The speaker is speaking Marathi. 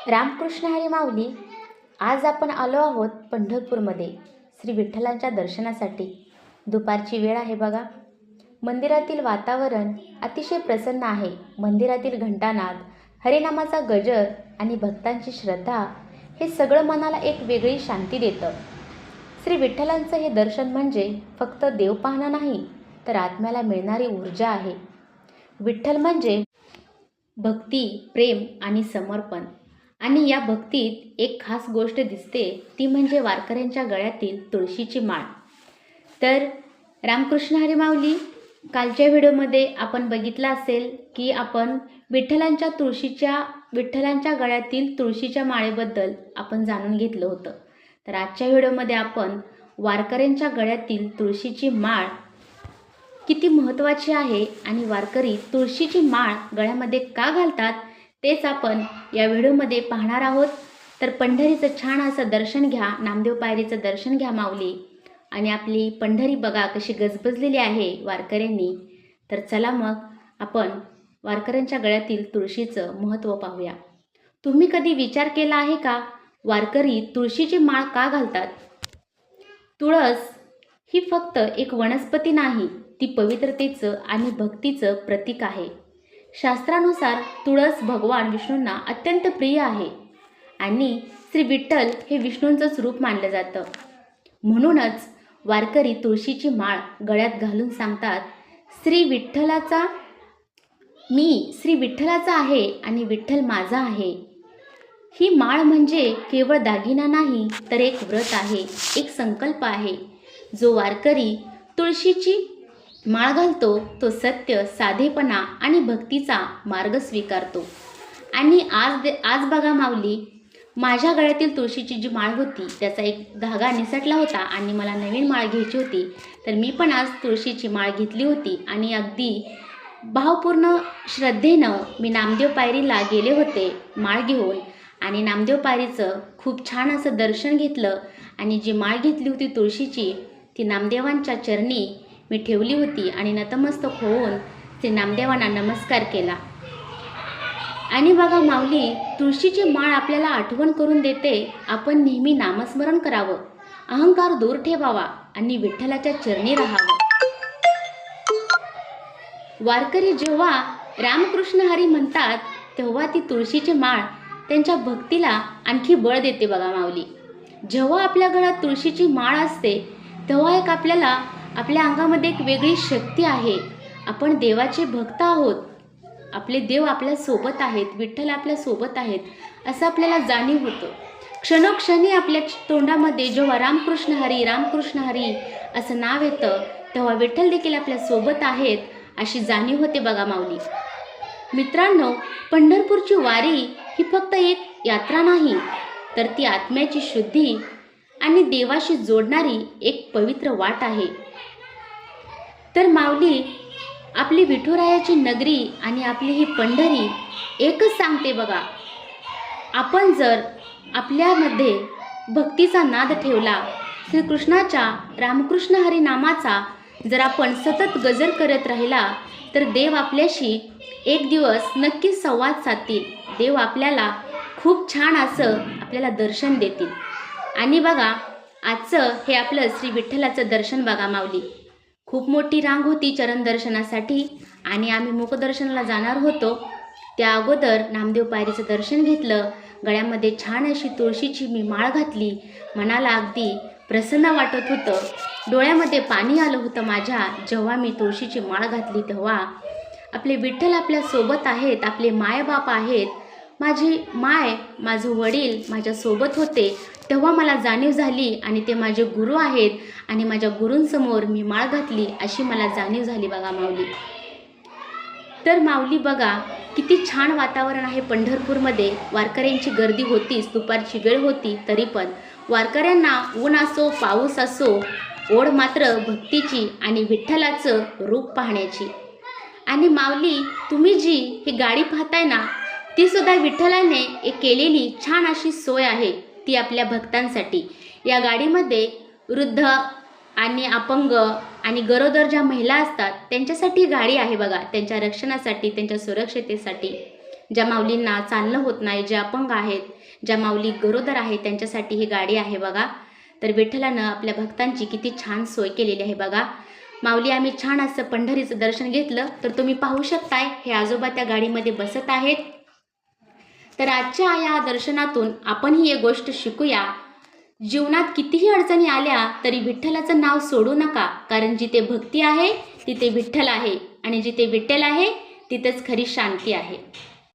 रामकृष्ण हरी माऊली. आज आपण आलो आहोत पंढरपूरमध्ये श्री विठ्ठलांच्या दर्शनासाठी. दुपारची वेळ आहे बघा. मंदिरातील वातावरण अतिशय प्रसन्न आहे. मंदिरातील घंटानाद, हरिनामाचा गजर आणि भक्तांची श्रद्धा हे सगळं मनाला एक वेगळी शांती देतं. श्री विठ्ठलांचं हे दर्शन म्हणजे फक्त देव पाहणं नाही, तर आत्म्याला मिळणारी ऊर्जा आहे. विठ्ठल म्हणजे भक्ती, प्रेम आणि समर्पण. आणि या भक्तीत एक खास गोष्ट दिसते, ती म्हणजे वारकऱ्यांच्या गळ्यातील तुळशीची माळ. तर रामकृष्ण हरी माऊली, कालच्या व्हिडिओमध्ये आपण बघितलं असेल की आपण विठ्ठलांच्या गळ्यातील तुळशीच्या माळेबद्दल आपण जाणून घेतलं होतं. तर आजच्या व्हिडिओमध्ये आपण वारकऱ्यांच्या गळ्यातील तुळशीची माळ किती महत्त्वाची आहे आणि वारकरी तुळशीची माळ गळ्यामध्ये का घालतात तेच आपण या व्हिडिओमध्ये पाहणार आहोत. तर पंढरीचं छान असं दर्शन घ्या, नामदेव पायरीचं दर्शन घ्या माऊली. आणि आपली पंढरी बघा कशी गजबजलेली आहे वारकऱ्यांनी. तर चला मग आपण वारकऱ्यांच्या गळ्यातील तुळशीचं महत्त्व पाहूया. तुम्ही कधी विचार केला आहे का, वारकरी तुळशीची माळ का घालतात? तुळस ही फक्त एक वनस्पती नाही, ती पवित्रतेचं आणि भक्तीचं प्रतीक आहे. शास्त्रानुसार तुळस भगवान विष्णूंना अत्यंत प्रिय आहे आणि श्री विठ्ठल हे विष्णूंचंच रूप मानलं जातं. म्हणूनच वारकरी तुळशीची माळ गळ्यात घालून सांगतात, श्री विठ्ठलाचा आहे आणि विठ्ठल माझा आहे. ही माळ म्हणजे केवळ दागिना नाही, तर एक व्रत आहे, एक संकल्प आहे. जो वारकरी तुळशीची माळ घालतो तो सत्य, साधेपणा आणि भक्तीचा मार्ग स्वीकारतो. आणि आज बघा माऊली, माझ्या गळ्यातील तुळशीची जी माळ होती त्याचा एक धागा निसटला होता आणि मला नवीन माळ घ्यायची होती. तर मी पण आज तुळशीची माळ घेतली होती आणि अगदी भावपूर्ण श्रद्धेनं मी नामदेव पायरीला गेले होते माळ घेऊन. आणि नामदेव पायरीचं खूप छान असं दर्शन घेतलं आणि जी माळ घेतली होती तुळशीची ती नामदेवांच्या चरणी मी ठेवली होती आणि नतमस्तक होऊन ते नामदेवांना नमस्कार केला. आणि बघा माऊली, तुळशीची माळ आपल्याला आठवण करून देते, आपण नेहमी नामस्मरण करावं, अहंकार दूर ठेवावा आणि विठ्ठलाच्या चरणी राहावं. वारकरी जेव्हा रामकृष्ण हरी म्हणतात तेव्हा ती तुळशीची माळ त्यांच्या भक्तीला आणखी बळ देते बघा माऊली. जेव्हा आपल्या गळ्यात तुळशीची माळ असते तेव्हा आपल्या अंगामध्ये एक वेगळी शक्ती आहे. आपण देवाचे भक्त आहोत, आपले देव आपल्या सोबत आहेत, विठ्ठल आपल्या सोबत आहेत असं आपल्याला जाणीव होतं. क्षणोक्षणी आपल्या तोंडामध्ये जेव्हा रामकृष्ण हरी असं नाव येतं तेव्हा विठ्ठल देखील आपल्या सोबत आहेत अशी जाणीव होते बघा माऊली. मित्रांनो, पंढरपूरची वारी ही फक्त एक यात्रा नाही, तर ती आत्म्याची शुद्धी आणि देवाशी जोडणारी एक पवित्र वाट आहे. तर माऊली, आपली विठुरायाची नगरी आणि आपली ही पंढरी एकच सांगते बघा. आपण जर आपल्यामध्ये भक्तीचा नाद ठेवला, श्रीकृष्णाच्या रामकृष्ण हरी नामाचा जर आपण सतत गजर करत राहिला, तर देव आपल्याशी एक दिवस नक्कीच संवाद साधतील. देव आपल्याला खूप छान असं आपल्याला दर्शन देतील. आणि बघा, आजचं हे आपलं श्री विठ्ठलाचं दर्शन बघा माऊली. खूप मोठी रांग होती चरण दर्शनासाठी आणि आम्ही मुखदर्शनाला जाणार होतो. त्या अगोदर नामदेव पायरीचं दर्शन घेतलं. गळ्यामध्ये छान अशी तुळशीची मी माळ घातली. मनाला अगदी प्रसन्न वाटत होतं, डोळ्यामध्ये पाणी आलं होतं माझ्या जेव्हा मी तुळशीची माळ घातली. तेव्हा आपले विठ्ठल आपल्या सोबत आहेत, आपले मायबाप आहेत, माझी माय, माझे वडील माझ्यासोबत होते. तेव्हा मला जाणीव झाली आणि ते माझे गुरु आहेत आणि माझ्या गुरूंसमोर मी माळ घातली अशी मला जाणीव झाली बघा माऊली. तर माऊली बघा, किती छान वातावरण आहे पंढरपूरमध्ये. वारकऱ्यांची गर्दी होतीच, दुपारची वेळ होती, तरी पण वारकऱ्यांना ऊन असो पाऊस असो, ओढ मात्र भक्तीची आणि विठ्ठलाचं रूप पाहण्याची. आणि माऊली, तुम्ही जी ही गाडी पाहताय ना, ती सुद्धा विठ्ठलाने एक केलेली छान अशी सोय आहे, ती आपल्या भक्तांसाठी. या गाडीमध्ये वृद्ध आणि अपंग आणि गरोदर ज्या महिला असतात त्यांच्यासाठी गाडी आहे बघा, त्यांच्या रक्षणासाठी, त्यांच्या सुरक्षिततेसाठी. ज्या माऊलींना चालणं होत नाही, जे अपंग आहेत, ज्या माऊली गरोदर आहेत, त्यांच्यासाठी ही गाडी आहे बघा. तर विठ्ठलानं आपल्या भक्तांची किती छान सोय केलेली आहे बघा. माऊली आम्ही छान असं पंढरीचं दर्शन घेतलं. तर तुम्ही पाहू शकताय हे आजोबा त्या गाडीमध्ये बसत आहेत. तर आजच्या या दर्शनातून आपणही एक गोष्ट शिकूया. जीवनात कितीही अडचणी आल्या तरी विठ्ठलाचं नाव सोडू नका, कारण जिथे भक्ती आहे तिथे विठ्ठल आहे, आणि जिथे विठ्ठल आहे तिथेच खरी शांती आहे.